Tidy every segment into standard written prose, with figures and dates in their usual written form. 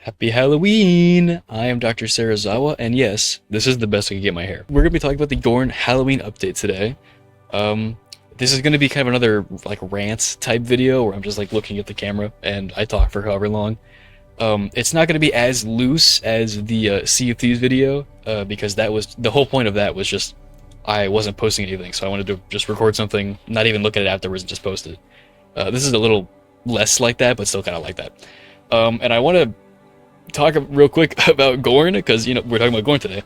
Happy Halloween! I am Dr. Sarazawa, and yes, this is the best I can get my hair. We're gonna be talking about the Gorn Halloween update today. This is gonna be kind of another like rant type video where I'm just like looking at the camera and I talk for however long. It's not gonna be as loose as the Sea of Thieves video because that was the whole point of that was just I wasn't posting anything, so I wanted to just record something, not even look at it afterwards, and just post it. This is a little less like that, but still kind of like that. And I want to talk real quick about Gorn, because, you know, we're talking about Gorn today.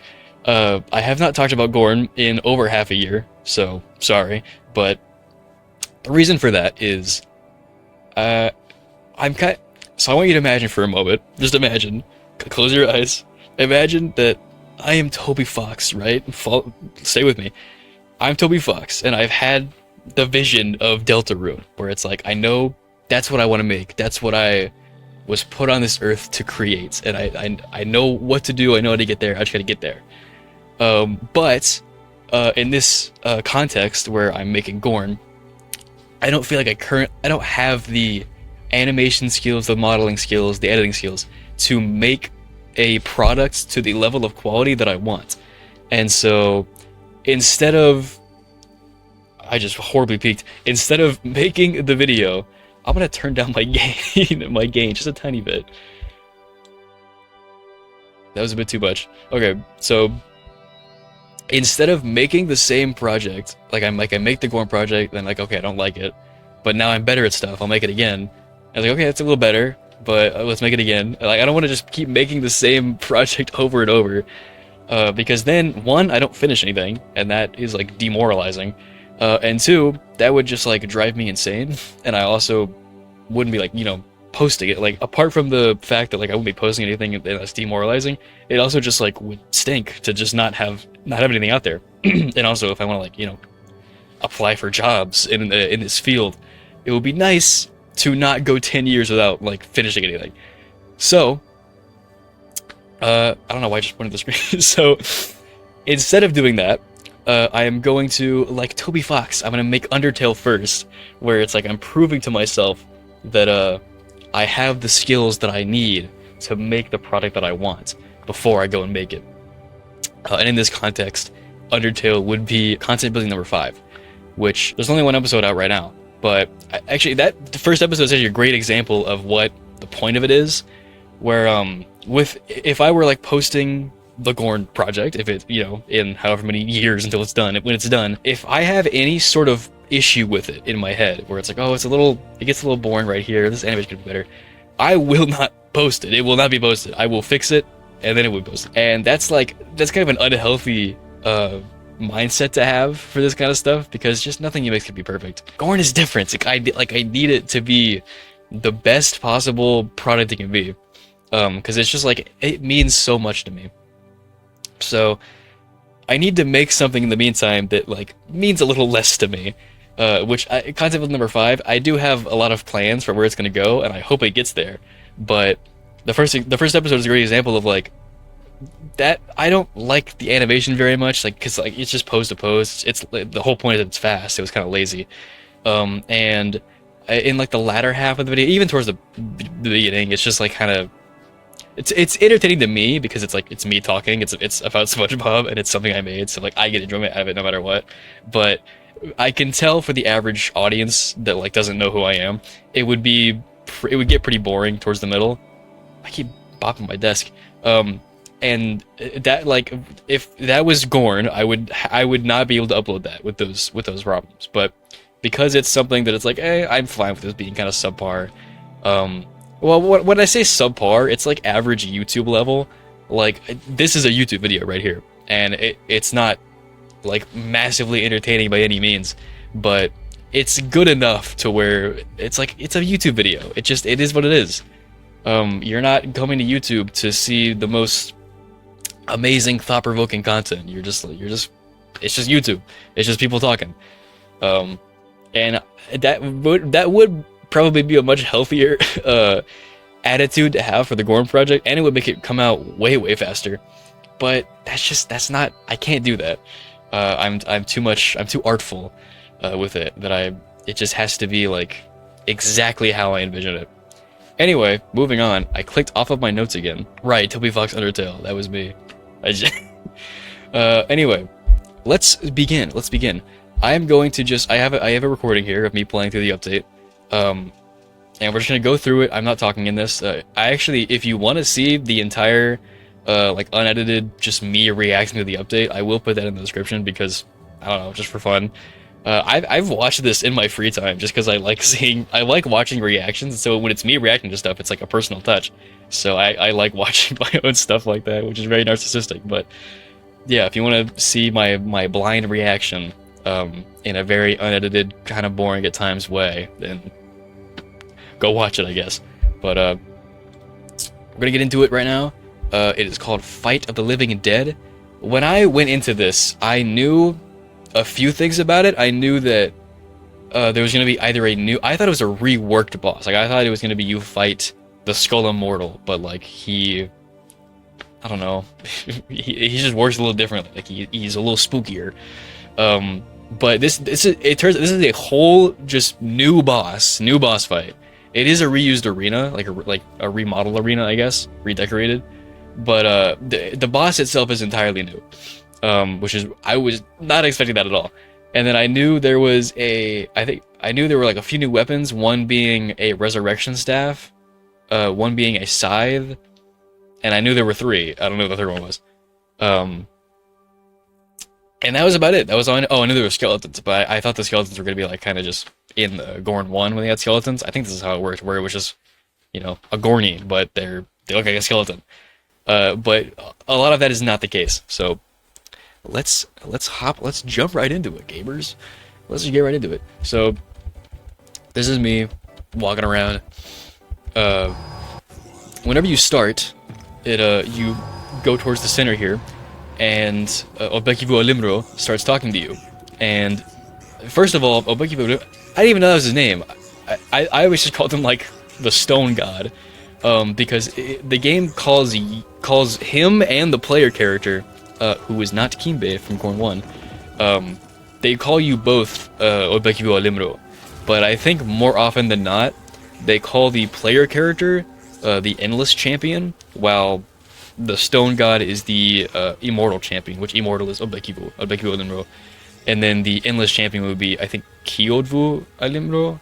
I have not talked about Gorn in over half a year, so sorry, but the reason for that is, so I want you to imagine for a moment, just imagine, close your eyes, imagine that I am Toby Fox, right? Stay with me. I'm Toby Fox, and I've had the vision of Deltarune, where it's like, I know that's what I want to make, that's what I was put on this earth to create, and I know what to do, I know how to get there, I just gotta get there. But in this context where I'm making Gorn, I don't feel like I don't have the animation skills, the modeling skills, the editing skills to make a product to the level of quality that I want. And so instead of, I just horribly peaked, instead of making the video, I'm gonna turn down my gain, just a tiny bit. That was a bit too much. Okay, so instead of making the same project, I make the Gorn project, then okay, I don't like it, but now I'm better at stuff, I'll make it again. I was like, okay, that's a little better, but let's make it again. I don't want to just keep making the same project over and over, because then, one, I don't finish anything, and that is demoralizing. And two, that would just drive me insane, and I also wouldn't be posting it. Apart from the fact that I wouldn't be posting anything and that's demoralizing, it also just would stink to just not have anything out there. And also, if I want to apply for jobs in this field, it would be nice to not go 10 years without finishing anything. So I don't know why I just pointed the screen. So instead of doing that, I am going to, like Toby Fox, I'm going to make Undertale first, where it's I'm proving to myself that I have the skills that I need to make the product that I want before I go and make it. And in this context, Undertale would be content building number 5, which there's only one episode out right now. But actually, the first episode is actually a great example of what the point of it is, where if I were posting the Gorn project, if it, in however many years until it's done, when it's done, if I have any sort of issue with it in my head, where it's oh, it gets a little boring right here, this animation could be better, I will not post it. It will not be posted. I will fix it, and then it will be posted. And that's kind of an unhealthy mindset to have for this kind of stuff, because just nothing you make can be perfect. Gorn is different. I need it to be the best possible product it can be, because it's just it means so much to me. So I need to make something in the meantime that means a little less to me, which concept number 5, I do have a lot of plans for where it's going to go, and I hope it gets there. But the first episode is a great example of that. I don't like the animation very much, because it's just pose to pose. It's the whole point is that it's fast. It was kind of lazy, and in the latter half of the video, even towards the beginning, it's just kind of. It's entertaining to me because it's me talking. It's about SpongeBob, and it's something I made, so I get enjoyment out of it no matter what. But I can tell for the average audience that doesn't know who I am, it would get pretty boring towards the middle. I keep bopping my desk. And that if that was Gorn, I would not be able to upload that with those problems. But because it's something that it's hey, I'm fine with this being kind of subpar. Well, when I say subpar, it's average YouTube level. This is a YouTube video right here, and it's not massively entertaining by any means, but it's good enough to where it's it's a YouTube video. It is what it is. You're not coming to YouTube to see the most amazing, thought-provoking content. It's just YouTube. It's just people talking. And that would probably be a much healthier attitude to have for the Gorn project, and it would make it come out way faster. But that's not, I can't do that. I'm too artful with it, that it just has to be exactly how I envision it. Anyway, moving on. I clicked off of my notes again. Right, Toby Fox Undertale. That was me. I just... anyway, let's begin. Let's begin. I am going to just... I have a recording here of me playing through the update. And we're just going to go through it. I'm not talking in this. I actually, if you want to see the entire, like, unedited, just me reacting to the update, I will put that in the description because, I don't know, just for fun. I've watched this in my free time just because I like watching reactions. So when it's me reacting to stuff, it's like a personal touch. So I like watching my own stuff like that, which is very narcissistic. But yeah, if you want to see my blind reaction in a very unedited, kind of boring at times way, then go watch it, I guess. But we're gonna get into it right now. It is called Fight of the Living and Dead. When I went into this, I knew a few things about it. I knew that there was going to be either a new... I thought it was a reworked boss. Like, I thought it was going to be you fight the Skull Immortal, but, like, he... I don't know. he just works a little differently. Like, he's a little spookier. But it turns out this is a whole, just new boss fight. It is a reused arena, like a remodeled arena, I guess, redecorated. But the boss itself is entirely new. Which is, I was not expecting that at all. And then I knew there was I knew there were like a few new weapons, one being a resurrection staff, one being a scythe, and I knew there were three. I don't know what the third one was. And that was about it. That was all I knew. Oh, I knew there were skeletons, but I thought the skeletons were going to be like kind of just in the Gorn 1 when they had skeletons. I think this is how it worked, where it was just, you know, a Gorny, but they look like a skeleton. But a lot of that is not the case, so... Let's jump right into it, gamers. Let's just get right into it. So, this is me walking around. Whenever you start, you go towards the center here, and Obekivu Olimro starts talking to you. And first of all, Obekivu Olimro, I didn't even know that was his name. I always just called him like the Stone God, because the game calls him and the player character. Who is not Kimbe from Gorn 1, they call you both Obekivu Olimro, but I think more often than not, they call the player character the Endless Champion, while the Stone God is the Immortal Champion, which Immortal is Obekivu Olimro, and then the Endless Champion would be, I think, Kyodvu Olimro,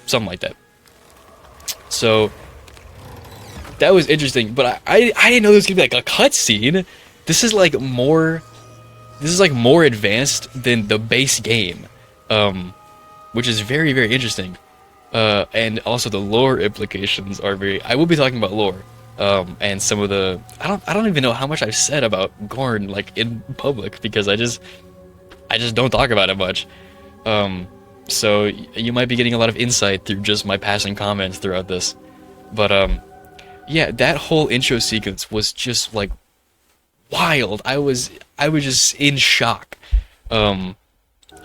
something like that. So, that was interesting, but I didn't know there was going to be like a cutscene. This is like more advanced than the base game, which is very, very interesting. And also the lore implications are very... I will be talking about lore, and some of the... I don't even know how much I've said about Gorn, like, in public, because I just don't talk about it much. So you might be getting a lot of insight through just my passing comments throughout this. But, yeah, that whole intro sequence was just, like, wild. I was just in shock. And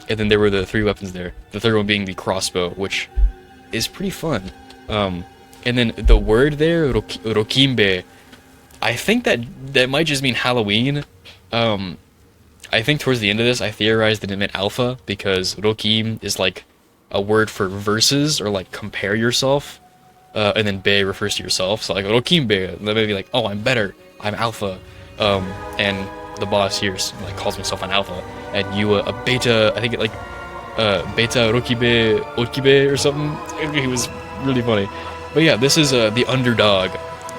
then there were the three weapons there. The third one being the crossbow, which is pretty fun. And then the word there, Rokimbe, I think that might just mean Halloween. I think towards the end of this, I theorized that it meant alpha, because Rokim is like a word for versus, or like compare yourself. And then Be refers to yourself. So like Rokimbe, that may be like, oh, I'm better. I'm alpha. And the boss here like calls himself an alpha, and you a beta. I think it like beta Rokibe or something. He was really funny. But yeah, this is the underdog.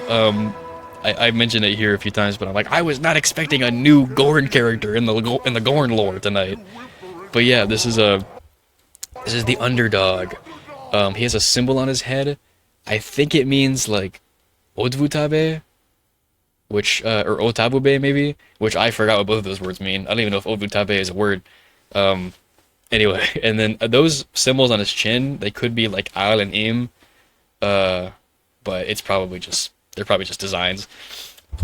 I mentioned it here a few times, but I'm like, I was not expecting a new Gorn character in the Gorn lore tonight. But yeah, this is the underdog. He has a symbol on his head. I think it means like Odvutabe, which or Otabube maybe, which I forgot what both of those words mean. I don't even know if Odvutabe is a word. Anyway, and then those symbols on his chin, they could be like Al and Im, but they're probably just designs.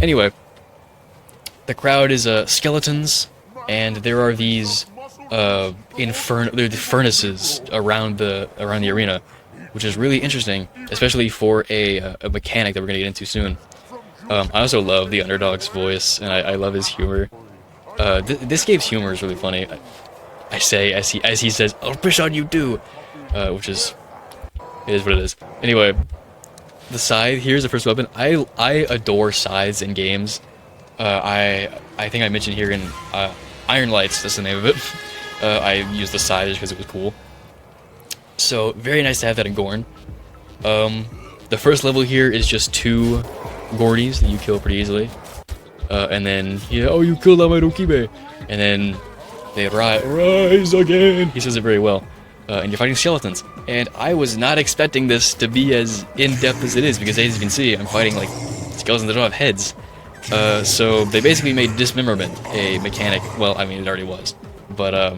Anyway, the crowd is skeletons, and there are these furnaces around the arena, which is really interesting, especially for a mechanic that we're gonna get into soon. I also love the underdog's voice, and I love his humor. This game's humor is really funny. I say as he says, "I'll push on you too," which is what it is. Anyway, the scythe here is the first weapon. I adore scythes in games. I think I mentioned here in Iron Lights, that's the name of it. I used the scythe just because it was cool. So very nice to have that in Gorn. The first level here is just 2 Gornies that you kill pretty easily. And then, yeah, oh, you killed Amarukibe. And then they rise again. He says it very well. And you're fighting skeletons. And I was not expecting this to be as in-depth as it is, because as you can see, I'm fighting like skeletons that don't have heads. So they basically made dismemberment a mechanic. Well, I mean, it already was. But,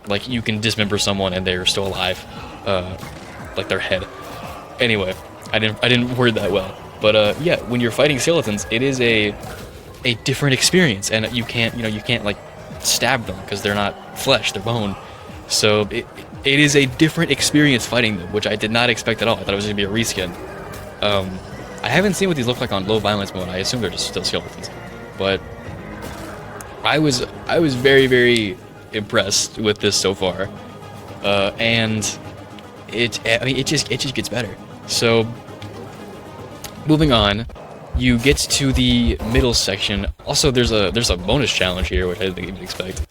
like, you can dismember someone and they're still alive. Like their head. Anyway, I didn't word that well. But, yeah, when you're fighting skeletons, it is a different experience. And you can't, like, stab them, because they're not flesh, they're bone. So it is a different experience fighting them, which I did not expect at all. I thought it was going to be a reskin. I haven't seen what these look like on low violence mode. I assume they're just still skeletons. But I was very, very impressed with this so far. And it just gets better. So moving on, you get to the middle section. Also, there's a bonus challenge here, which I didn't think you would expect.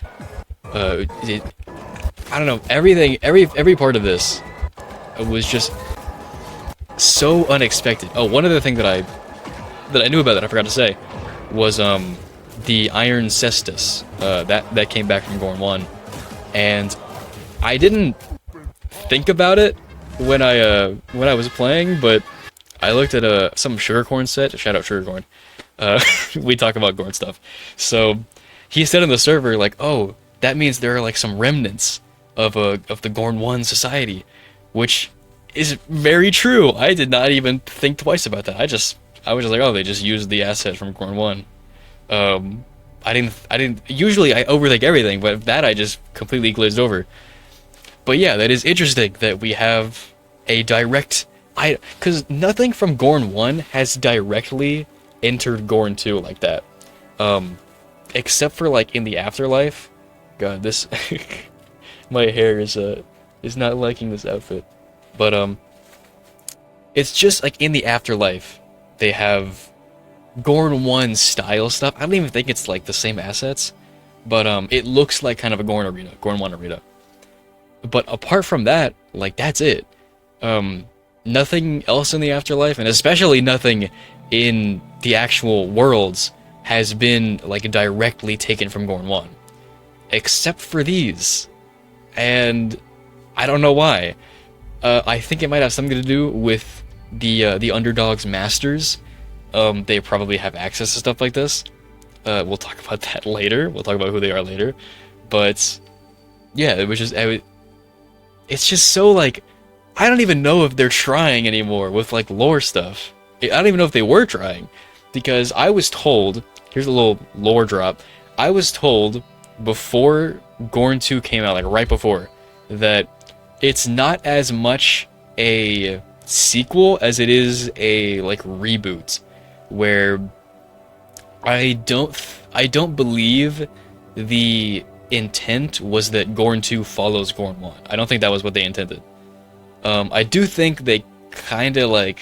I don't know, every part of this was just so unexpected. Oh, one other thing that I knew about that I forgot to say was the Iron Cestus that came back from Gorn 1, and I didn't think about it when I was playing, but I looked at some Sugarcorn set. Shout out Sugarcorn. We talk about Gorn stuff. So he said in the server, like, oh, that means there are like some remnants of the Gorn 1 society, which is very true. I did not even think twice about that. I was just like, oh, they just used the asset from Gorn 1. I didn't usually I overthink everything, but that I just completely glazed over. But yeah, that is interesting that we have a direct because nothing from Gorn 1 has directly entered Gorn 2 like that. Except for like in the afterlife. God, this my hair is not liking this outfit. But it's just like in the afterlife they have Gorn 1 style stuff. I don't even think it's like the same assets, but it looks like kind of a Gorn 1 arena. But apart from that, like that's it. Nothing else in the afterlife, and especially nothing in the actual worlds, has been like directly taken from Gorn 1. Except for these. And I don't know why. I think it might have something to do with the Underdog's masters. They probably have access to stuff like this. We'll talk about that later. We'll talk about who they are later. But yeah, it was just it's just so like I don't even know if they're trying anymore with like lore stuff. I don't even know if they were trying, because I was told, here's a little lore drop. I was told before Gorn 2 came out, like right before, that it's not as much a sequel as it is a like reboot, where I don't believe the intent was that Gorn 2 follows Gorn 1. I don't think that was what they intended. I do think they kind of like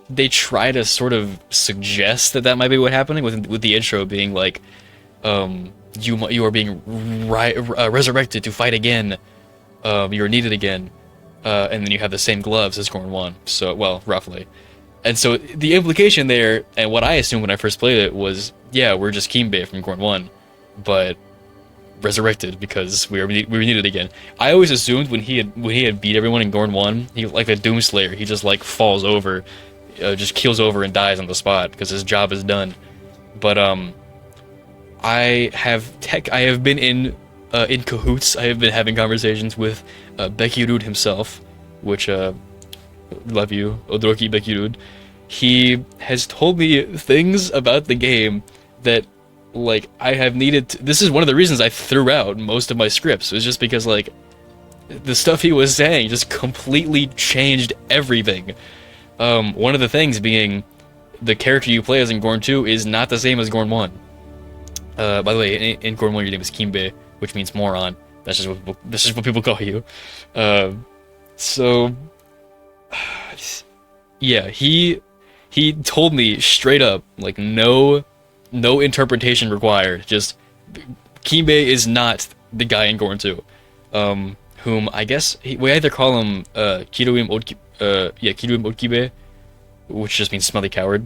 they try to sort of suggest that might be what happening with the intro being like you are being resurrected to fight again. You're needed again, and then you have the same gloves as Gorn 1. So, well, roughly. And so the implication there, and what I assumed when I first played it, was, yeah, we're just Kimbe from Gorn 1, but resurrected because we were needed again. I always assumed when he had beat everyone in Gorn 1, he like the Doomslayer, he just like falls over, just keels over and dies on the spot because his job is done. But I have been in cahoots. I have been having conversations with Bekirud himself, which love you, Odoroki Bekirud. He has told me things about the game that like I have needed to, this is one of the reasons I threw out most of my scripts, was just because like the stuff he was saying just completely changed everything. One of the things being the character you play as in Gorn 2 is not the same as Gorn 1. By the way, in Gorn 1 your name is Kimbe, which means moron. That's just what people call you. So Yeah, he told me straight up, like no interpretation required. Just Kimbe is not the guy in Gorn 2. Whom I guess we either call him Kiruim Odkibe, which just means smelly coward.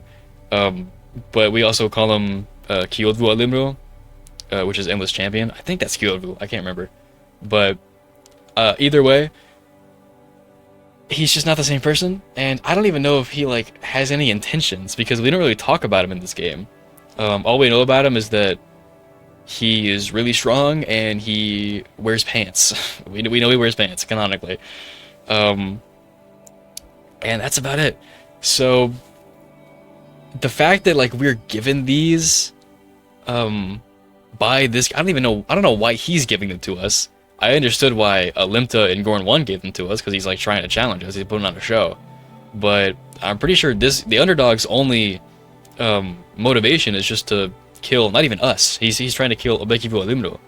But we also call him Kyodvu Alimro, which is endless champion. I think that's Kyodvu. I can't remember. But either way, he's just not the same person, and I don't even know if he like has any intentions because we don't really talk about him in this game. All we know about him is that he is really strong and he wears pants. we know he wears pants canonically, and that's about it. So the fact that like we're given these by this, I don't know why he's giving them to us. I understood why Alimta in Gorn 1 gave them to us because he's like trying to challenge us. He's putting on a show, but I'm pretty sure the underdog's only motivation is just to kill not even us. He's trying to kill Obekivu Alimro,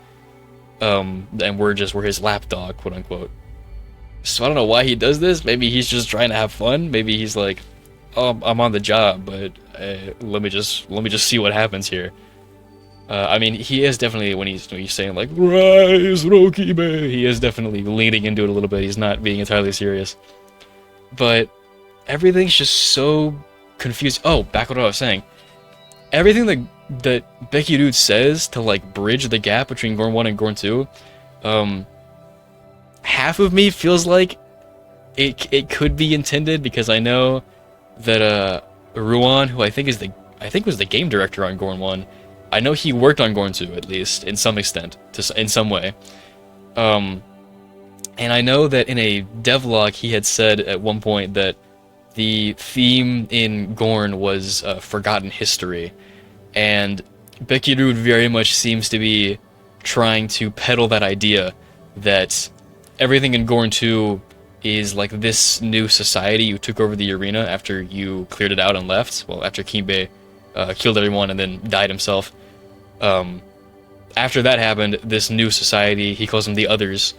and we're his lapdog, quote unquote. So I don't know why he does this. Maybe he's just trying to have fun. Maybe he's like, oh, I'm on the job, but let me just see what happens here. I mean, he is definitely, when he's saying like "Rise, Rokibe," he is definitely leaning into it a little bit. He's not being entirely serious, but everything's just so confused. Oh, back what I was saying. Everything that Becky says to like bridge the gap between Gorn 1 and Gorn 2, half of me feels like it could be intended because I know that Ruan, who I think was the game director on Gorn 1. I know he worked on Gorn 2, at least, in some extent, in some way. And I know that in a devlog he had said at one point that the theme in Gorn was forgotten history. And Bekirud very much seems to be trying to peddle that idea that everything in Gorn 2 is like this new society you took over the arena after you cleared it out and left. Well, after Kimbe killed everyone and then died himself. After that happened, this new society, he calls them the Others,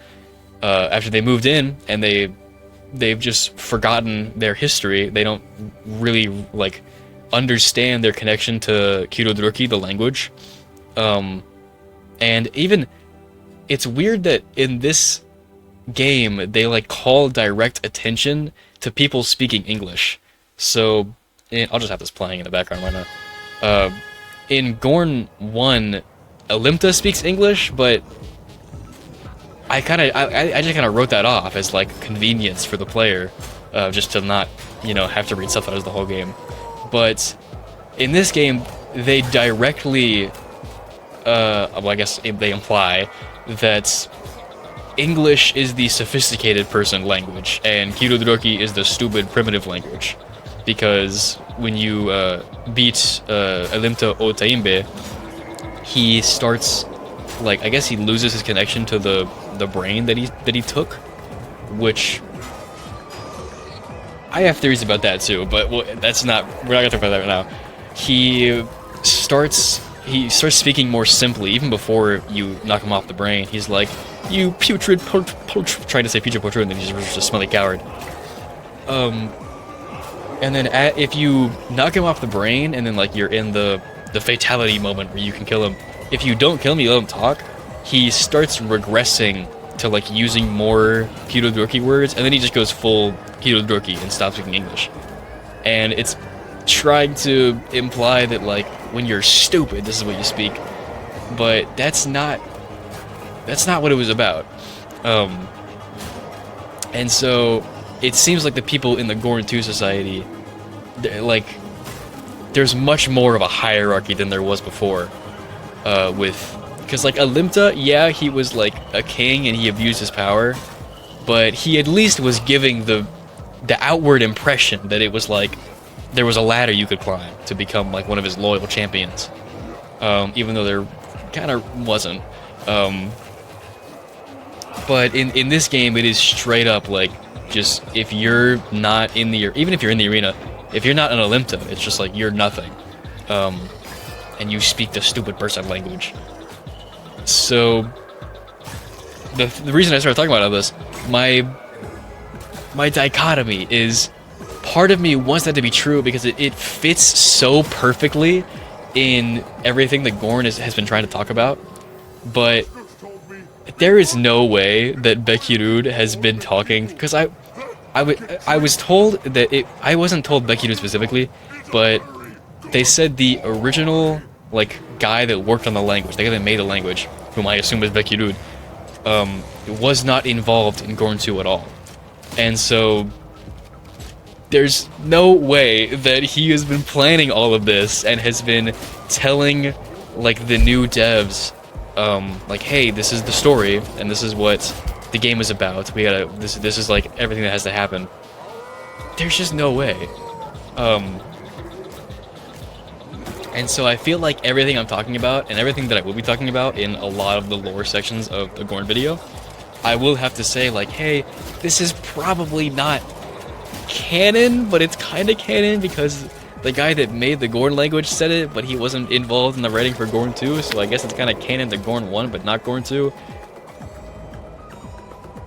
after they moved in and they've just forgotten their history. They don't really like understand their connection to Kirodroki, the language. And even it's weird that in this game they like call direct attention to people speaking English. So I'll just have this playing in the background, why not? In Gorn 1, Alimta speaks English, but I just kind of wrote that off as like convenience for the player, just to not, have to read subtitles the whole game. But in this game, they directly, well, I guess they imply that English is the sophisticated person language, and Kirodroki is the stupid primitive language. Because when you beat Alimta Otaimbe, he starts, like, I guess he loses his connection to the brain that he took, which I have theories about that too, but we're not gonna talk about that right now. He starts speaking more simply, even before you knock him off the brain. He's like, "You putrid trying to say putrid putrid," and then he's just a smelly coward. And then if you knock him off the brain, and then like you're in the fatality moment where you can kill him, if you don't kill him, you let him talk, he starts regressing to like using more Kirodroki words, and then he just goes full Kirodroki and stops speaking English. And it's trying to imply that like when you're stupid, this is what you speak, but that's not what it was about. And so it seems like the people in the Gorn 2 society, like, there's much more of a hierarchy than there was before. Because like Alimta, yeah, he was like a king and he abused his power, but he at least was giving the outward impression that it was like there was a ladder you could climb to become like one of his loyal champions, even though there kind of wasn't. But in this game, it is straight up like, just if you're not in the, even if you're in the arena, if you're not an Alimta, it's just like you're nothing, and you speak the stupid person language. So the reason I started talking about all this, my dichotomy is part of me wants that to be true because it fits so perfectly in everything that Gorn has been trying to talk about. But there is no way that Bekirud has been talking, because I was told that I wasn't told Bekirud specifically, but they said the original like guy that worked on the language, the guy that made the language, whom I assume is Bekirud, was not involved in Gorn 2 at all. And so there's no way that he has been planning all of this and has been telling like the new devs, like, hey, this is the story and this is what the game is about. We gotta this is like everything that has to happen. There's just no way. And so I feel like everything I'm talking about and everything that I will be talking about in a lot of the lore sections of the Gorn video, I will have to say like, hey, this is probably not canon, but it's kind of canon because the guy that made the Gorn language said it, but he wasn't involved in the writing for Gorn 2, so I guess it's kind of canon to Gorn 1, but not Gorn 2.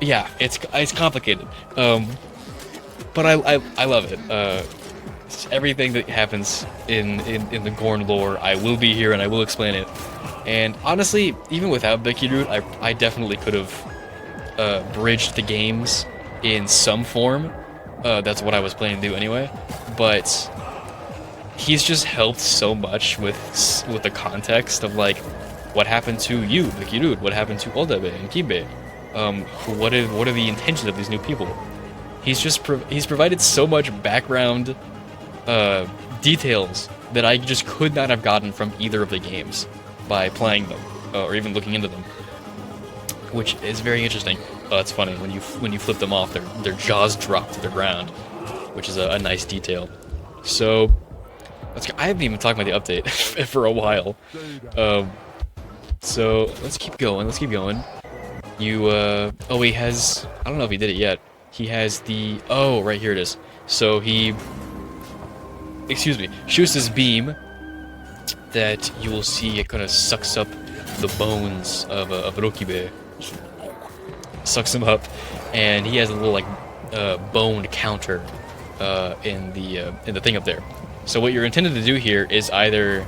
Yeah, it's complicated, but I love it. Everything that happens in the Gorn lore, I will be here and I will explain it. And honestly, even without Bekirud, I definitely could have bridged the games in some form. That's what I was planning to do anyway. But he's just helped so much with the context of like what happened to you, Bekirud, what happened to Oldabe and Kibe. What are the intentions of these new people? He's provided so much background details that I just could not have gotten from either of the games by playing them or even looking into them, which is very interesting. It's funny when you flip them off, their jaws drop to the ground, which is a nice detail. So I haven't even talked about the update for a while. So let's keep going. He has, I don't know if he did it yet. He has right here it is. So he shoots this beam that you will see. It kind of sucks up the bones of Rokibe, sucks them up, and he has a little like bone counter in the thing up there. So what you're intended to do here is either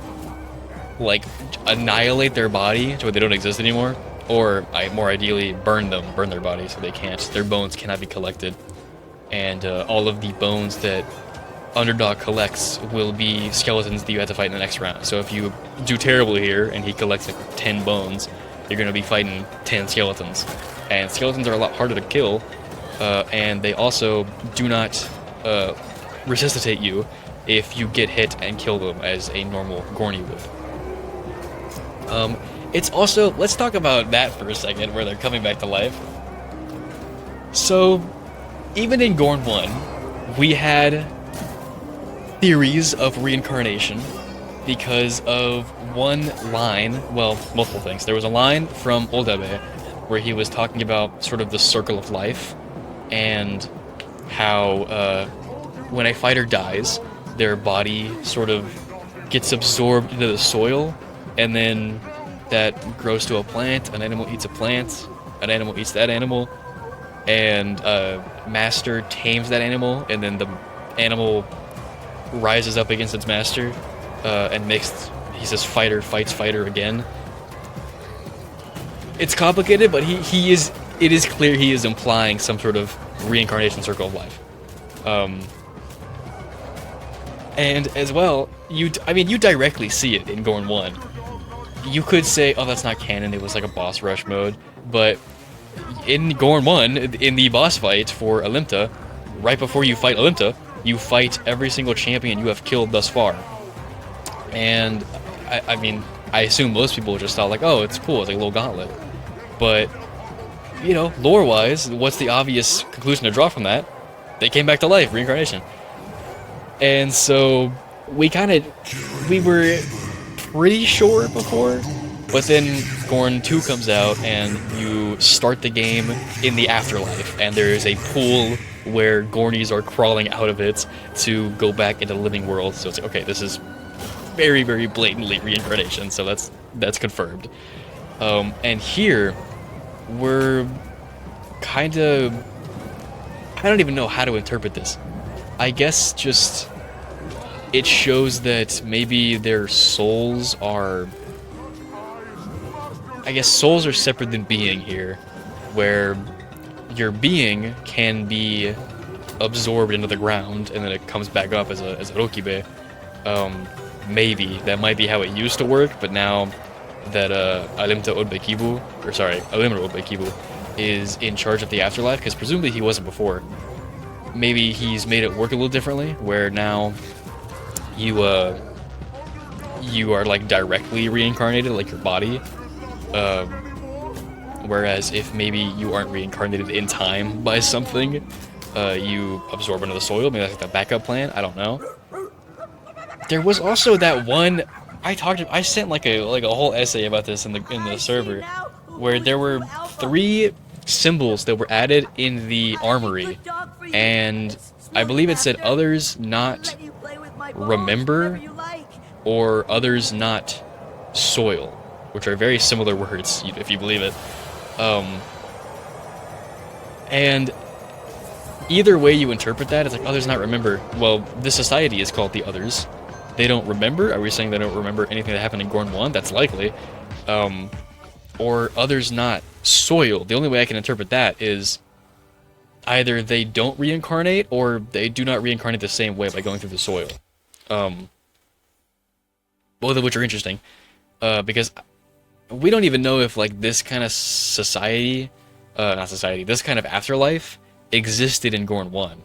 like annihilate their body so they don't exist anymore, or more ideally burn their body so their bones cannot be collected, and all of the bones that Underdog collects will be skeletons that you have to fight in the next round. So if you do terribly here and he collects like 10 bones, you're going to be fighting 10 skeletons. And skeletons are a lot harder to kill, and they also do not resuscitate you if you get hit and kill them as a normal Gorny would. It's also, let's talk about that for a second, where they're coming back to life. So, even in Gorn 1, we had theories of reincarnation because of one line, well, multiple things. There was a line from Oldabe where he was talking about sort of the circle of life and how when a fighter dies, their body sort of gets absorbed into the soil, and then that grows to a plant. An animal eats a plant, an animal eats that animal, and master tames that animal, and then the animal rises up against its master and makes, he says, fighter fights fighter again. It's complicated, but it is clear he is implying some sort of reincarnation circle of life. And as well, you directly see it in Gorn 1. You could say, oh, that's not canon, it was like a boss rush mode, but in Gorn 1, in the boss fight for Alimta, right before you fight Alimta, you fight every single champion you have killed thus far. And, I assume most people just thought like, oh, it's cool, it's like a little gauntlet. But, lore-wise, what's the obvious conclusion to draw from that? They came back to life, reincarnation. And so, we were pretty sure before, but then Gorn 2 comes out and you start the game in the afterlife, and there is a pool where Gornies are crawling out of it to go back into the living world. So it's like, okay, this is very, very blatantly reincarnation, so that's confirmed. And here, we're kind of, I don't even know how to interpret this. I guess just it shows that maybe their souls are. I guess souls are separate than being here, where your being can be absorbed into the ground and then it comes back up as a rokibe. Maybe that might be how it used to work, but now that Alimta Odbekibu, or sorry, Alimra Odbekibu, is in charge of the afterlife, because presumably he wasn't before. Maybe he's made it work a little differently, where now you you are like directly reincarnated, like your body. Whereas if maybe you aren't reincarnated in time by something, you absorb into the soil. Maybe that's like the backup plan. I don't know. There was also that one I sent like a whole essay about this in the server, where there were 3 symbols that were added in the armory, and I believe it said others not remember or others not soil, which are very similar words if you believe it. And either way you interpret that, it's like others not remember. Well, this society is called the Others. They don't remember? Are we saying they don't remember anything that happened in Gorn 1? That's likely. Or others not soil. The only way I can interpret that is either they don't reincarnate or they do not reincarnate the same way by going through the soil. Both of which are interesting. Because we don't even know if like this kind of society, this kind of afterlife existed in Gorn 1.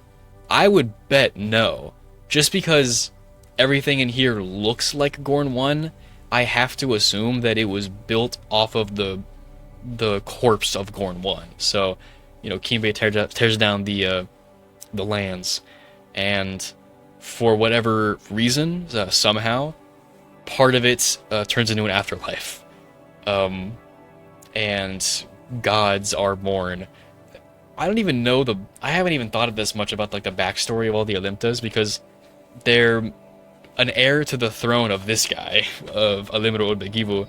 I would bet no. Just because everything in here looks like Gorn 1, I have to assume that it was built off of the corpse of Gorn 1. So, you know, Kinbei tears down the lands, and for whatever reason, somehow, part of it turns into an afterlife. And gods are born. I don't even know I haven't even thought of this much about like the backstory of all the Olimtas, because they're an heir to the throne of this guy, of Alimro Odbekibu.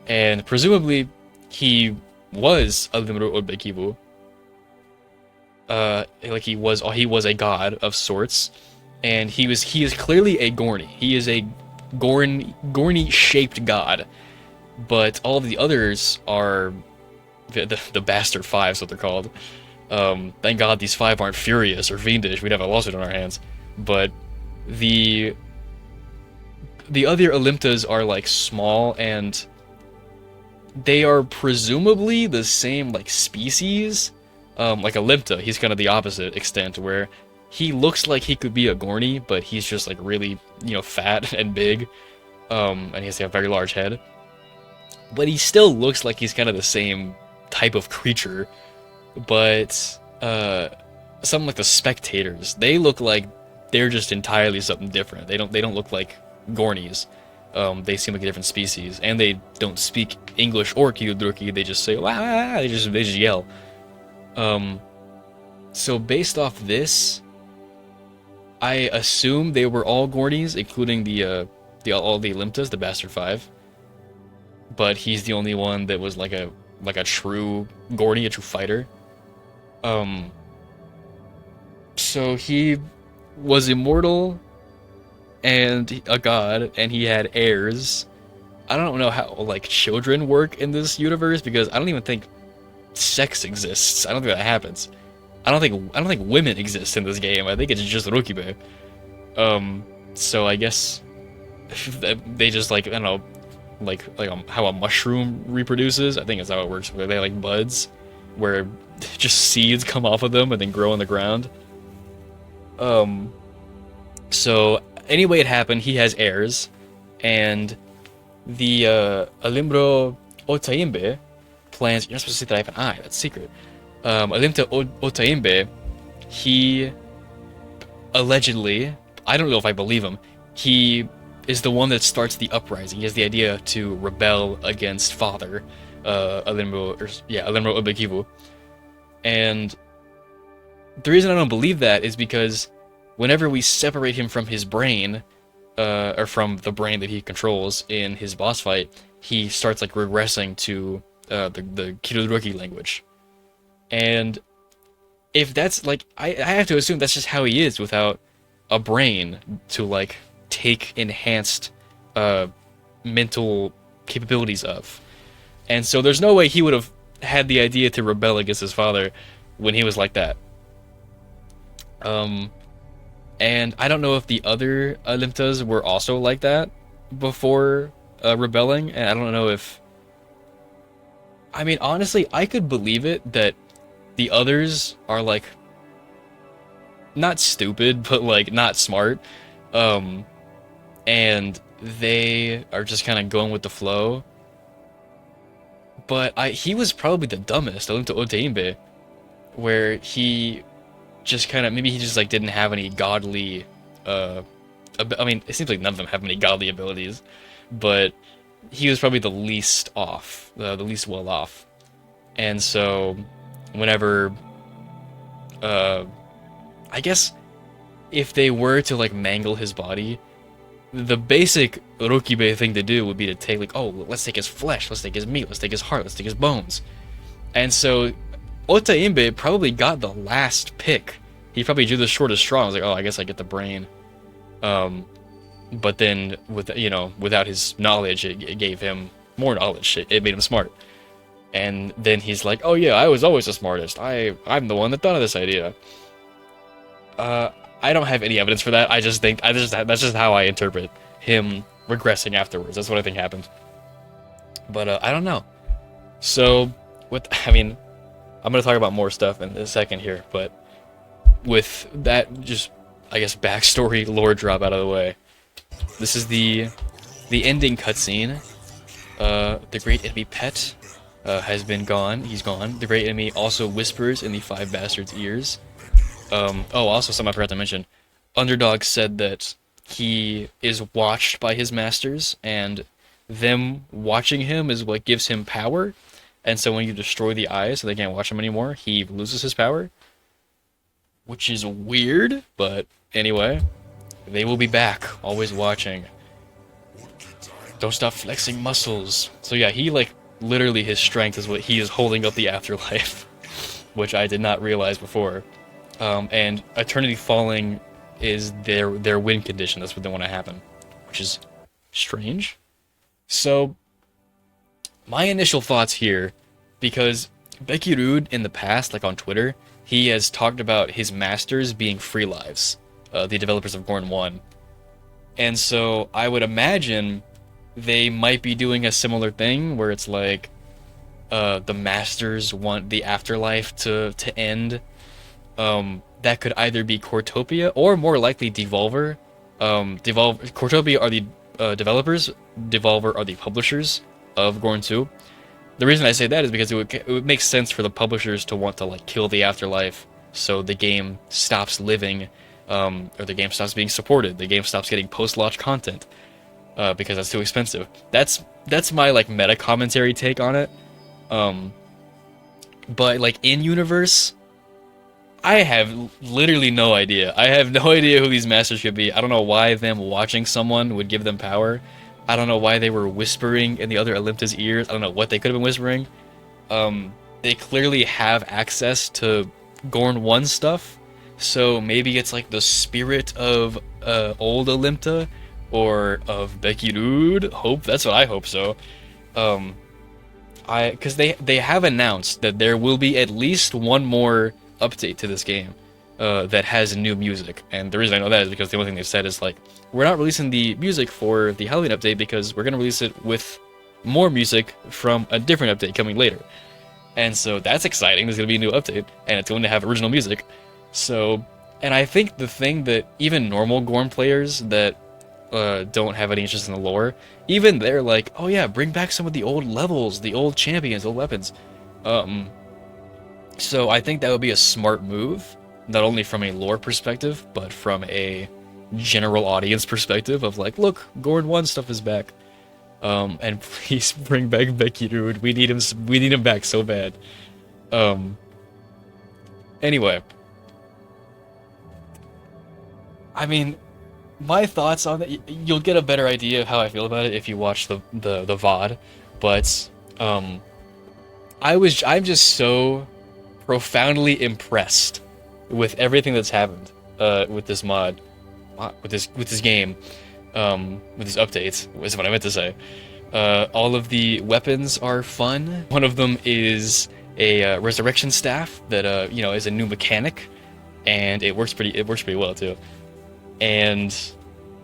And presumably he was Alimro Odbekibu. Like he was a god of sorts, and he is clearly a Gorny. He is a Gorny shaped god. But all of the others are the bastard 5's what they're called. Thank God these 5 aren't furious or fiendish. We'd have a lawsuit on our hands. But the other Olimtas are like small, and they are presumably the same like species. Like Olimta, he's kind of the opposite extent, where he looks like he could be a Gorny, but he's just like really, you know, fat and big. And he has a very large head. But he still looks like he's kind of the same type of creature. But something like the spectators, they look like they're just entirely something different. They don't look like Gornies. They seem like a different species, and they don't speak English or Kyudruki. They just say "wah!" They just yell. So based off this, I assume they were all Gornies, including all the Olimtas, the Bastard 5. But he's the only one that was like a true Gorny, a true fighter. So he was immortal and a god, and he had heirs. I don't know how like children work in this universe, because I don't even think sex exists. I don't think that happens. I don't think women exist in this game. I think it's just Rokibe. So I guess they just like, I don't know, like how a mushroom reproduces. I think that's how it works. Where they like buds, where just seeds come off of them and then grow in the ground. So anyway, it happened. He has heirs, and the Alimbro Otaimbe plans. You're not supposed to say that I have an eye. That's secret. Alimta Otaimbe, he allegedly, I don't know if I believe him, he is the one that starts the uprising. He has the idea to rebel against Father, Alimro Obekivu. And the reason I don't believe that is because whenever we separate him from his brain, or from the brain that he controls in his boss fight, he starts like regressing to the Kiruruki language. And if that's like, I have to assume that's just how he is without a brain to like take enhanced uh mental capabilities of. And so there's no way he would have had the idea to rebel against his father when he was like that. Um, and I don't know if the other Olymptas were also like that before rebelling, and I don't know if. I mean, honestly, I could believe it that the others are like not stupid, but like not smart, um, and they are just kind of going with the flow. But he was probably the dumbest, Olinto Oteimbe, where he just kind of maybe he just like didn't have any godly. I mean, it seems like none of them have any godly abilities, but he was probably the least off, the least well off, and so whenever, uh, I guess if they were to like mangle his body, the basic Rokibe thing to do would be to take like, oh, let's take his flesh, let's take his meat, let's take his heart, let's take his bones. And so Otaimbe probably got the last pick. He probably drew the shortest straw. I was like, oh, I guess I get the brain. But then without his knowledge, it gave him more knowledge. It made him smart. And then he's like, oh yeah, I was always the smartest. I'm the one that thought of this idea. I don't have any evidence for that. I just think that's just how I interpret him regressing afterwards. That's what I think happened. But I don't know. So I mean, I'm gonna talk about more stuff in a second here, but with that, just I guess backstory lore drop out of the way. This is the ending cutscene. The great enemy Pet has been gone. He's gone. The great enemy also whispers in the five bastards' ears. Also something I forgot to mention. Underdog said that he is watched by his masters, and them watching him is what gives him power. And so when you destroy the eyes so they can't watch him anymore, he loses his power. Which is weird, but anyway. They will be back, always watching. Don't stop flexing muscles. So yeah, he like, literally his strength is what he is holding up the afterlife. Which I did not realize before. And Eternity Falling is their win condition. That's what they want to happen. Which is strange. So, my initial thoughts here, because Becky Rude in the past, like on Twitter, he has talked about his masters being free lives, the developers of Gorn 1. And so I would imagine they might be doing a similar thing where it's like the masters want the afterlife to end. That could either be Cortopia or more likely Devolver. Cortopia are the developers, Devolver are the publishers of Gorn 2. The reason I say that is because it would make sense for the publishers to want to like kill the afterlife, so the game stops living, or the game stops being supported. The game stops getting post-launch content because that's too expensive. That's my like meta commentary take on it. But like in universe, I have literally no idea. I have no idea who these masters should be. I don't know why them watching someone would give them power. I don't know why they were whispering in the other Olympta's ears. I don't know what they could have been whispering. They clearly have access to Gorn 1 stuff, so maybe it's like the spirit of old Olympta, or of Becky Rude. That's what I hope so. Because they have announced that there will be at least one more update to this game that has new music, and the reason I know that is because the only thing they've said is like, we're not releasing the music for the Halloween update because we're going to release it with more music from a different update coming later. And so that's exciting. There's going to be a new update, and it's going to have original music. So, and I think the thing that even normal Gorn players that don't have any interest in the lore, even they're like, oh yeah, bring back some of the old levels, the old champions, old weapons. So I think that would be a smart move, not only from a lore perspective, but from a general audience perspective of like, look, Gorn 1 stuff is back. And please bring back Becky Rude. We need him back so bad. Anyway. I mean, my thoughts on it, you'll get a better idea of how I feel about it if you watch the VOD, but I'm just so profoundly impressed with everything that's happened with this mod, with this game, with these updates, is what I meant to say. All of the weapons are fun. One of them is a resurrection staff that you know, is a new mechanic, and it works pretty well too. And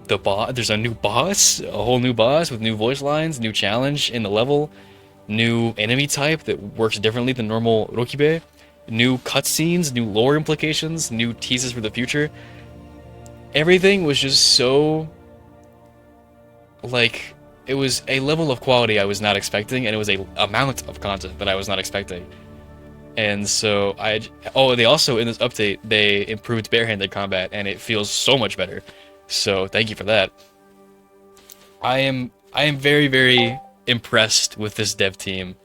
there's a new boss, a whole new boss with new voice lines, new challenge in the level, new enemy type that works differently than normal Rokibe, new cutscenes, new lore implications, new teases for the future. Everything was just so, like, it was a level of quality I was not expecting, and it was a amount of content that I was not expecting. And so they also, in this update, they improved barehanded combat, and it feels so much better. So thank you for that. I am very, very impressed with this dev team,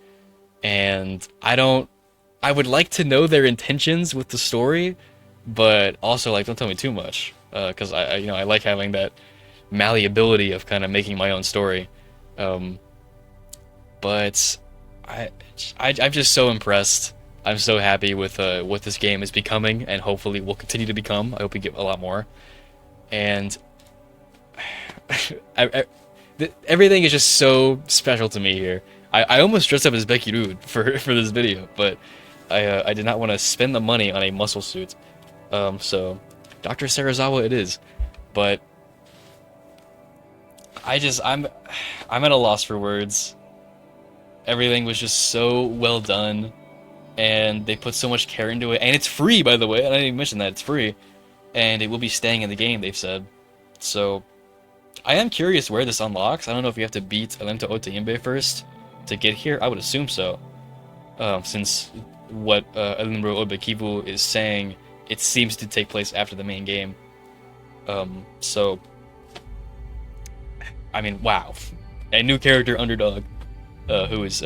and I would like to know their intentions with the story, but also, like, don't tell me too much, because I like having that malleability of kind of making my own story. But I'm just so impressed. I'm so happy with what this game is becoming, and hopefully will continue to become. I hope we get a lot more. And everything is just so special to me here. I almost dressed up as Becky Rude for this video, but I did not want to spend the money on a muscle suit. So Dr. Sarazawa it is. But I'm at a loss for words. Everything was just so well done, and they put so much care into it, and it's free, by the way. I didn't even mention that it's free, and it will be staying in the game, they've said. So I am curious where this unlocks. I don't know if you have to beat Alento Otaimbe first to get here. I would assume so, since what Elinro Obekivu is saying, it seems to take place after the main game. So I mean, wow, a new character, Underdog, who's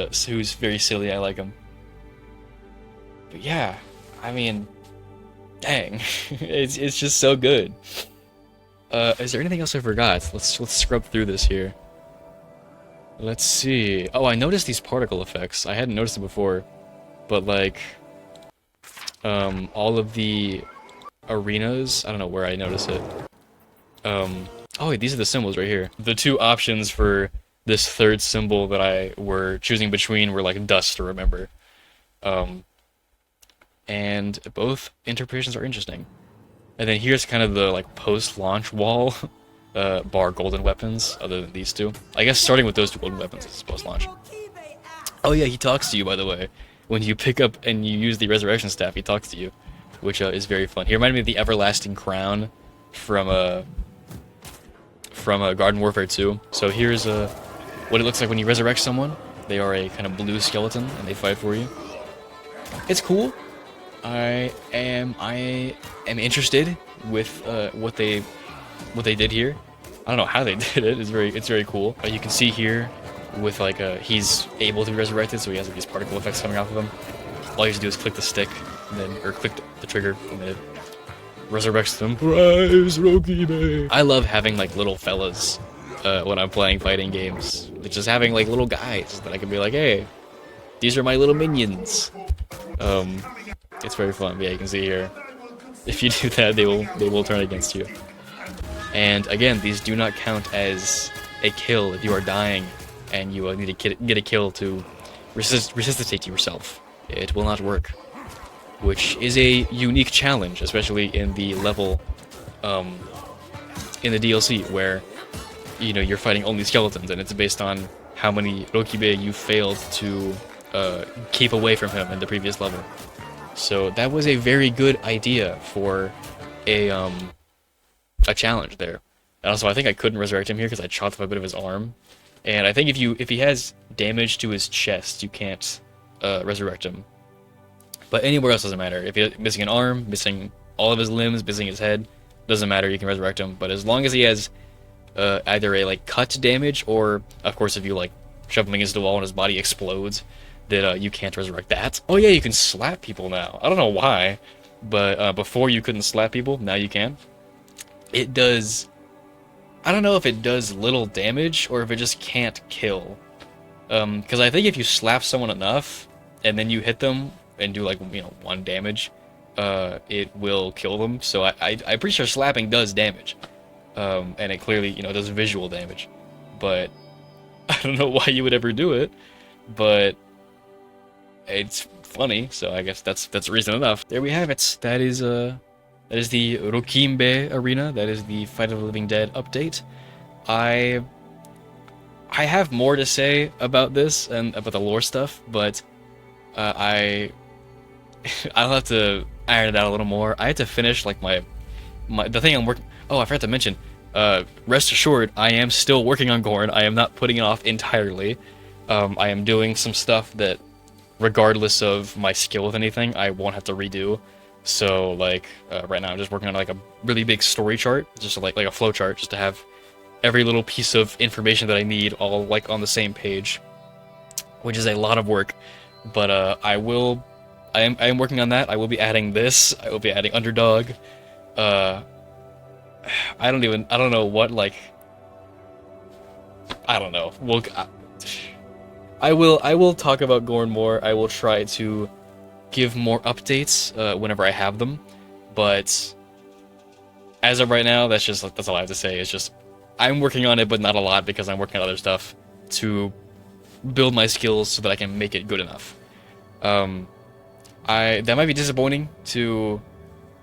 very silly. I like him. But yeah, I mean, dang, it's just so good. Is there anything else I forgot? Let's scrub through this here. Let's see. Oh, I noticed these particle effects. I hadn't noticed them before, but like, all of the arenas. I don't know where I noticed it. Oh, wait, these are the symbols right here. The two options for this third symbol that I were choosing between were like dust to remember. And both interpretations are interesting. And then here's kind of the like post-launch wall, bar golden weapons, other than these two. I guess starting with those two golden weapons is post-launch. Oh yeah, he talks to you, by the way. When you pick up and you use the resurrection staff, he talks to you, which is very fun. He reminded me of the everlasting crown from Garden Warfare 2. So here's what it looks like when you resurrect someone. They are a kind of blue skeleton, and they fight for you. It's cool. I am interested with what they did here. I don't know how they did it. It's very cool. You can see here with like he's able to be resurrected, so he has like these particle effects coming off of him. All you have to do is click the stick, and then click the trigger, and then it resurrects them. Rise, Rokibe! I love having like little fellas when I'm playing fighting games. Just having like little guys that I can be like, hey, these are my little minions. It's very fun. But yeah, you can see here, if you do that, they will turn against you. And again, these do not count as a kill if you are dying and you need to get a kill to resuscitate yourself. It will not work, which is a unique challenge, especially in the level, in the DLC, where you're fighting only skeletons, and it's based on how many Rokibe you failed to keep away from him in the previous level. So that was a very good idea for a challenge there. And also, I think I couldn't resurrect him here because I chopped off a bit of his arm. And I think if he has damage to his chest, you can't resurrect him. But anywhere else doesn't matter. If you're missing an arm, missing all of his limbs, missing his head, doesn't matter. You can resurrect him. But as long as he has either a like cut damage, or of course if you like shove him against the wall and his body explodes, that you can't resurrect that. Oh yeah, you can slap people now. I don't know why, but before you couldn't slap people, now you can. It does. I don't know if it does little damage or if it just can't kill. Because I think if you slap someone enough and then you hit them and do like 1 damage, it will kill them. So I'm pretty sure slapping does damage, and it clearly, you know, does visual damage. But I don't know why you would ever do it, but it's funny, so I guess that's reason enough. There we have it. That is the Rokimbe arena. That is the Fight of the Living Dead update. I have more to say about this and about the lore stuff, but I'll have to iron it out a little more. I had to finish like the thing I'm working. Oh, I forgot to mention. Rest assured, I am still working on Gorn. I am not putting it off entirely. I am doing some stuff that, regardless of my skill with anything, I won't have to redo. So like right now, I'm just working on like a really big story chart, just like a flow chart, just to have every little piece of information that I need all like on the same page, which is a lot of work. But I am working on that. I will be adding this. I will be adding Underdog. I don't know what, like, I don't know. I will talk about Gorn more. I will try to give more updates whenever I have them. But as of right now, that's all I have to say. It's just I'm working on it, but not a lot, because I'm working on other stuff to build my skills so that I can make it good enough. That might be disappointing to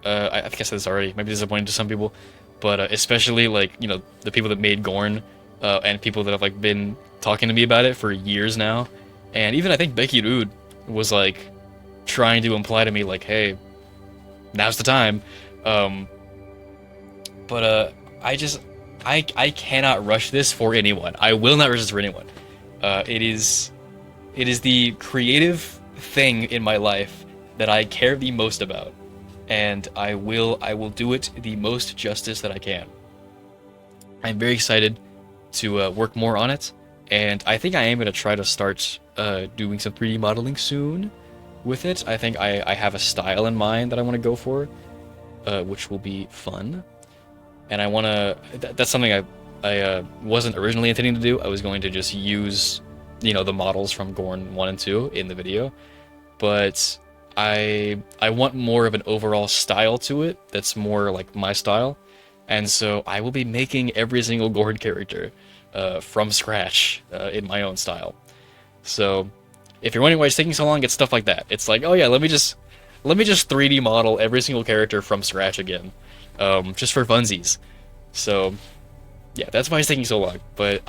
I think I said this already. Might be disappointing to some people, but especially like, you know, the people that made Gorn and people that have like been talking to me about it for years now, and even I think Becky Rude was like trying to imply to me like, hey, now's the time. But I cannot rush this for anyone. I will not rush this for anyone. It is the creative thing in my life that I care the most about, and I will do it the most justice that I can. I'm very excited to work more on it, and I think I am going to try to start doing some 3D modeling soon with it. I think I have a style in mind that I want to go for, which will be fun. And I want to... That's something I wasn't originally intending to do. I was going to just use, you know, the models from Gorn 1 and 2 in the video. But I want more of an overall style to it that's more like my style. And so I will be making every single Gorn character from scratch in my own style. So if you're wondering why it's taking so long, it's stuff like that. It's like, oh yeah, let me just 3D model every single character from scratch again. Just for funsies. So yeah, that's why it's taking so long. But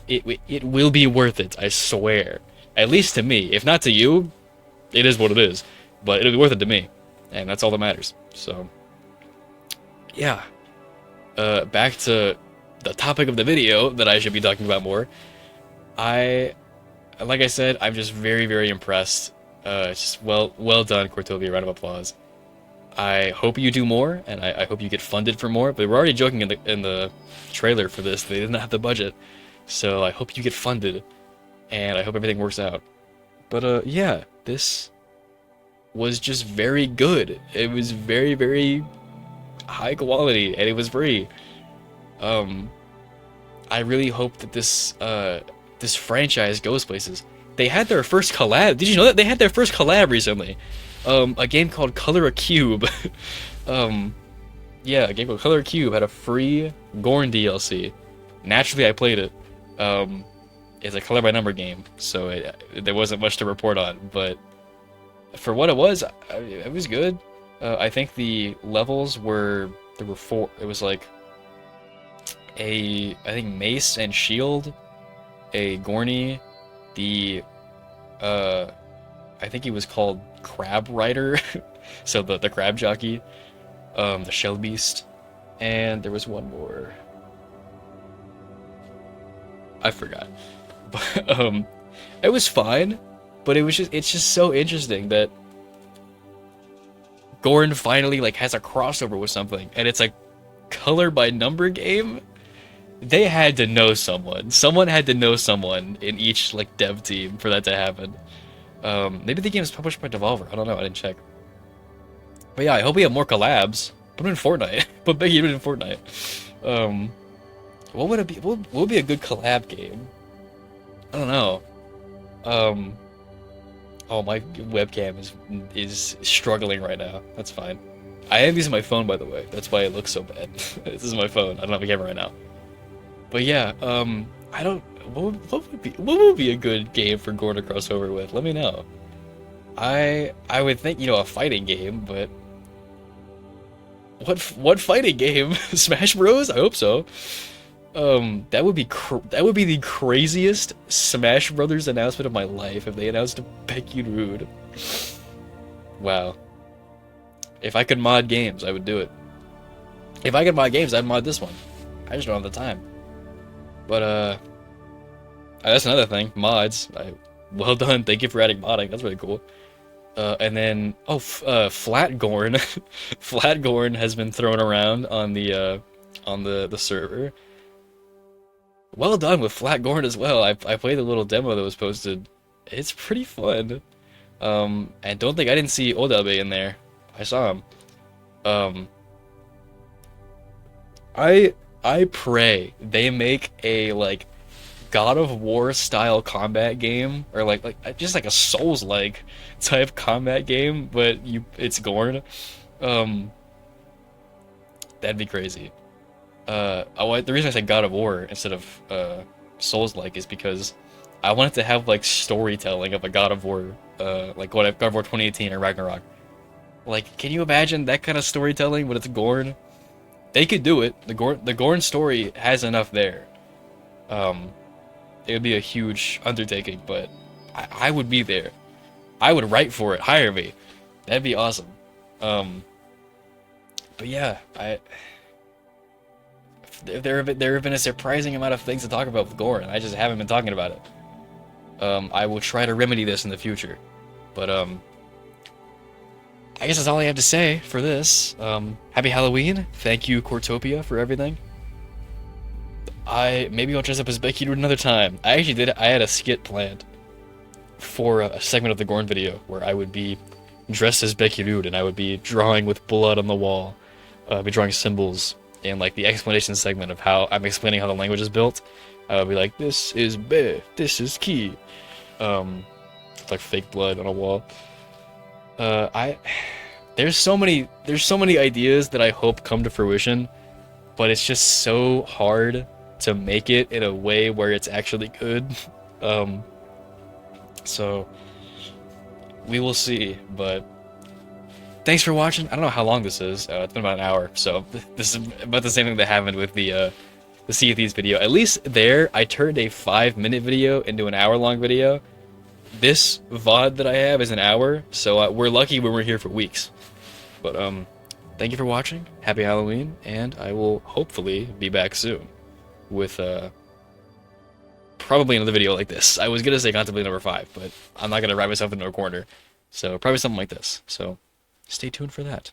it will be worth it, I swear. At least to me. If not to you, it is what it is. But it'll be worth it to me, and that's all that matters. So yeah, back to the topic of the video that I should be talking about more. Like I said, I'm just very, very impressed. It's just well done, Cortopia. Round of applause. I hope you do more, and I hope you get funded for more. But we're already joking in the trailer for this. They didn't have the budget, so I hope you get funded, and I hope everything works out. But yeah, this was just very good. It was very, very high quality, and it was free. I really hope that this franchise goes places. They had their first collab. Did you know that they had their first collab recently? A game called Color a Cube. Yeah, a game called Color a Cube had a free Gorn DLC. Naturally, I played it. It's a color by number game, so there wasn't much to report on. But for what it was good. I think the levels there were 4. It was like I think Mace and Shield, a Gorny, I think he was called Crab Rider, so the crab jockey, the Shell Beast, and there was one more. I forgot. But it was fine, but it's just so interesting that Gorn finally like has a crossover with something, and it's a color by number game. They had to know someone. Someone had to know someone in each like dev team for that to happen. Maybe the game is published by Devolver. I don't know. I didn't check. But yeah, I hope we have more collabs. Put them in Fortnite. Put Becky in Fortnite. What would it be? What would be a good collab game? I don't know. Oh, my webcam is struggling right now. That's fine. I am using my phone, by the way. That's why it looks so bad. This is my phone. I don't have a camera right now. But yeah, I don't. What would be a good game for Gorn to cross over with? Let me know. I would think, you know, a fighting game, but what fighting game? Smash Bros? I hope so. That would be the craziest Smash Brothers announcement of my life if they announced Becky Rude. Wow. If I could mod games, I would do it. If I could mod games, I'd mod this one. I just don't have the time. But that's another thing. Mods. Well done. Thank you for adding modding. That's really cool. And then Flat Gorn. Flat Gorn has been thrown around on the server. Well done with Flat Gorn as well. I played the little demo that was posted. It's pretty fun. And don't think I didn't see Odabe in there. I saw him. I pray they make a like God of War style combat game, or like just like a Souls-like type combat game, but it's Gorn. That'd be crazy. The reason I said God of War instead of Souls-like is because I wanted to have like storytelling of a God of War, like what God of War 2018 or Ragnarok. Like, can you imagine that kind of storytelling when it's Gorn? They could do it. The Gorn story has enough there. It would be a huge undertaking, but I would be there. I would write for it. Hire me. That'd be awesome. But yeah, there have been a surprising amount of things to talk about with Gorn. I just haven't been talking about it. I will try to remedy this in the future. But I guess that's all I have to say for this. Happy Halloween. Thank you, Cortopia, for everything. Maybe I'll dress up as Becky another time. I had a skit planned for a segment of the Gorn video where I would be dressed as Becky Rude and I would be drawing with blood on the wall. Be drawing symbols in like the explanation segment of how I'm explaining how the language is built. I would be like, this is be, this is ki. It's like fake blood on a wall. There's so many ideas that I hope come to fruition, but it's just so hard to make it in a way where it's actually good. So we will see, but thanks for watching. I don't know how long this is. It's been about an hour, so this is about the same thing that happened with the Sea of Thieves video. At least there, I turned a 5-minute video into an hour-long video. This VOD that I have is an hour, so we're lucky when we're here for weeks. But thank you for watching. Happy Halloween, and I will hopefully be back soon with probably another video like this. I was gonna say contemplate number 5, but I'm not gonna write myself into a corner. So probably something like this. So stay tuned for that.